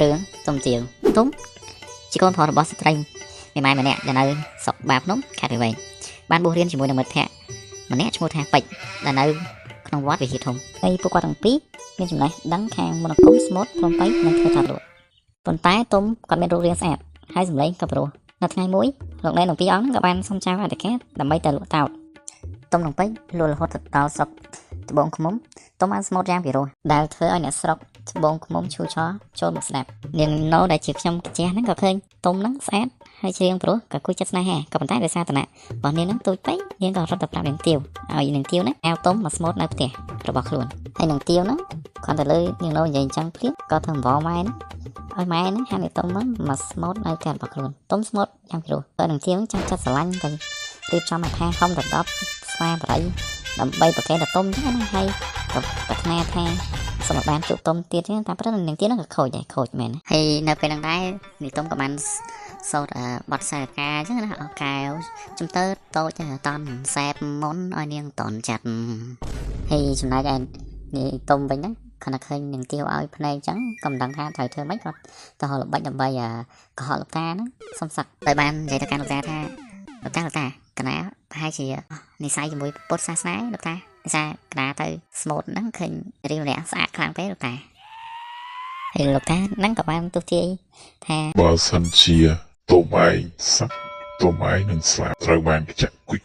រឿងទុំជាវទុំជាកូនប្រុសរបស់ស្ត្រីមេម៉ែម្នាក់ដែលនៅស្រុកបាភ្នំខេត្តរវែងបានបួសរៀនជាមួយនឹងមិត្តភក្តិម្នាក់ឈ្មោះថាពេជ្រដែលនៅក្នុងវត្តវិហារធំហើយពួកគាត់ទាំងពីរមានចំណេះដឹងខាងមន្តអាគមស្មូតព្រមបីនិងធ្វើតាមលក់ប៉ុន្តែទុំគាត់មានរូបរាងស្អាតហើយសម្លេងក៏ព្រោះនៅថ្ងៃមួយលោកអ្នកទាំងពីរអង្គក៏បានសុំចៅអធិការដើម្បីទៅលក់តោតទុំនិងពេជ្រលួចរហូតទៅដល់ស្រុកត្បូងឃ្មុំទុំបានស្មូតយ៉ាងពិរោះដែលធ្វើឲ្យអ្នកស្រុកត្បូងឃ្មុំឈូឆរចូលមកស្ដាប់នាងណូដែលជាខ្ញុំកាជះហ្នឹងក៏ឃើញទុំហ្នឹងស្អាតហើយច្រៀងព្រោះក៏គួរចិត្តស្នេហាក៏ប៉ុន្តែដោយសារឋានៈរបស់នាងហ្នឹងទូចពេកនាងក៏រត់ទៅប្រាប់នាងទាវឲ្យនាងទាវហ្នឹងហៅទុំមកស្មូតនៅផ្ទះរបស់ខ្លួនហើយនាងទាវហ្នឹងគាត់ទៅលើនាងណូនិយាយអញ្ចឹងភ្លាមក៏ធ្វើអង្វរម៉ែហ្នឹងឲ្យម៉ែហ្នឹងហានទុំហ្នឹងមកស្មូតនៅផ្ទះរបស់ខ្លួនទុំស្មូតយ៉ាងពិរោះហើយនាងទាវហ្នឹងចាំចិត្តស្រឡាញ់ទៅរៀបចំឲ្យថាហុំទៅ10ស្វាបរិយដើម្បីប្រកែកទៅទុំចឹងណាហើយក៏ប្រាថ្នាថាសូមឲ្យបានជួបទុំទៀតចឹងតែព្រឹកនាងទៀតហ្នឹងក៏ខូចដែរខូចមែនហើយនៅពេលហ្នឹងដែរនាងទុំក៏បានសូត្របទសាកាចឹងណាអកែវជំទើតូចតន់សែបមុនឲ្យនាងតន់ចាត់ហើយចំណែកឯនាងទុំវិញហ្នឹងគាត់តែឃើញនាងទាវឲ្យភ្នែកចឹងក៏មិនដឹងថាត្រូវធ្វើម៉េចគាត់ទៅហៅល្បិចដើម្បីកុហកលោកតាហ្នឹងសុំសឹកដោយបាននិយាយទៅកាន់លោកតាថាលោកតាកណាប្រហែលជានិស័យជាមួយពុទ្ធសាសនាលោកតានិសាកណាទៅស្មូតហ្នឹងឃើញរៀងម្នាក់ស្អាតខ្លាំងពេកលោកតាហើយលោកតាហ្នឹងក៏បានទស្សទាយថាបើសិនជាទុំឯងសឹកទុំឯងនឹងស្លាប់ត្រូវបានចាក់គុយ